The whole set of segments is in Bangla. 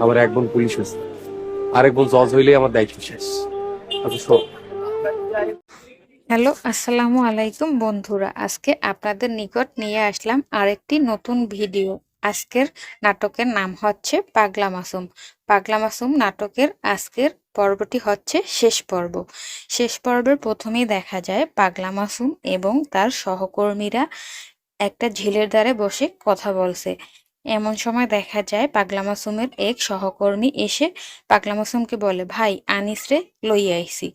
আমার এক বোন পুলিশ হয়েছে, আরেক বোন জজ হইলেই আমার দায়িত্ব শেষ। আচ্ছা শোন। হ্যালো, আসসালামু আলাইকুম বন্ধুরা। আজকে আপনাদের নিকট নিয়ে আসলাম আরেকটি নতুন ভিডিও। আজকের নাটকের নাম হচ্ছে পাগলা মাসুম। পাগলা মাসুম নাটকের আজকের পর্বটি হচ্ছে শেষ পর্ব। শেষ পর্বের প্রথমেই দেখা যায় পাগলা মাসুম এবং তার সহকর্মীরা একটা ঝিলের ধারে বসে কথা বলছে। এমন সময় দেখা যায় পাগলা মাসুমের এক সহকর্মী এসে পাগলা মাসুমকে বলে, ভাই আনিস রে লইয়া আইছি।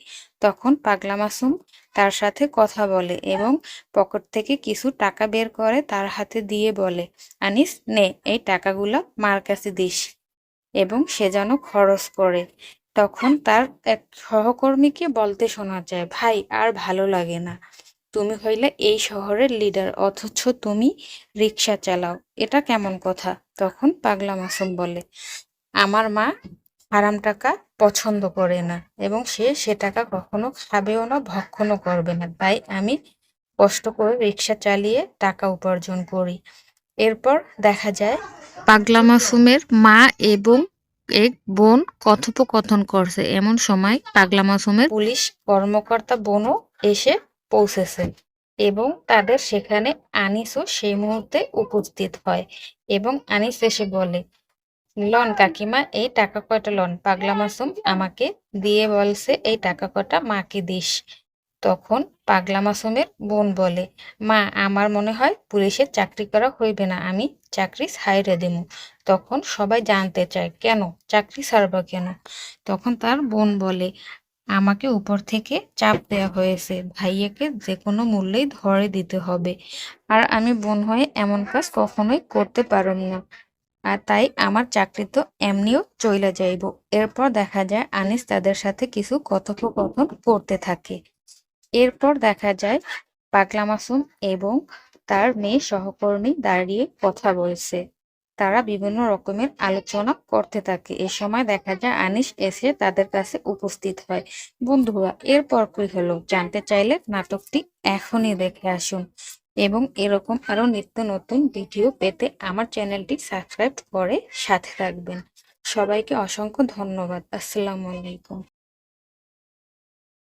তখন পাগলা মাসুম তার সাথে কথা বলে এবং পকেট থেকে কিছু টাকা বের করে তার হাতে দিয়ে বলে, আনিস নে, এই টাকাগুলা মার কাছে দিস এবং সে যেন খরচ করে। তখন তার এক সহকর্মীকে বলতে শোনা যায়, ভাই আর ভালো লাগে না, তুমি হইলে এই শহরের লিডার অথচ তুমি রিক্সা চালাও, এটা কেমন কথা? তখন পাগলা মাসুম বলে, আমার মা হারাম টাকা পছন্দ করে না এবং সে টাকা কখনো খাবেও না, ভক্ষণও করবে না, তাই আমি কষ্ট করে রিক্সা চালিয়ে টাকা উপার্জন করি। এরপর দেখা যায় পাগলা মাসুমের মা এবং এক বোন কথোপকথন করছে। এমন সময় পাগলা মাসুমের পুলিশ কর্মকর্তা বোনও এসে পৌঁছেছে এবং তাদের সেখানে আনিসও সেই মুহূর্তে উপস্থিত হয় এবং আনিস এসে বলে, লন কাকিমা, এই টাকা কয়টা লন, পাগলা মাসুম আমাকে দিয়ে বলছে এই টাকা কটা মাকে দিস। তখন পাগলা মাসুমের বোন বলে, মা আমার মনে হয় পুলিশের চাকরি করা হইবে না, আমি চাকরি ছাইড়ে দিমু। তখন সবাই জানতে চায়, কেন চাকরি ছাড়বা কেন? তখন তার বোন বলে, আমাকে উপর থেকে চাপ দেয়া হয়েছে, ভাইয়াকে যে কোনো মূল্যেই ধরে দিতে হবে, আর আমি বোন হয়ে এমন কাজ কখনোই করতে পারুম না, আর তাই আমার চাকরি তো এমনিও চইলা যাইব। এরপর দেখা যায় আনিস তাদের সাথে কিছু কথোপকথন করতে থাকে। এরপর দেখা যায় পাগলা মাসুম এবং তার মেয়ে সহকর্মী দাঁড়িয়ে কথা বলছে। তারা বিভিন্ন রকমের আলোচনা করতে থাকে। এ সময় দেখা যায় আনিস এসে তাদের কাছে উপস্থিত হয়। বন্ধুরা, এরপর কি হলো জানতে চাইলে নাটকটি এখনই দেখে আসুন এবং এরকম আরো নিত্য নতুন ভিডিও পেতে আমার চ্যানেলটি সাবস্ক্রাইব করে সাথে থাকবেন। সবাইকে অসংখ্য ধন্যবাদ। আসসালামু আলাইকুম।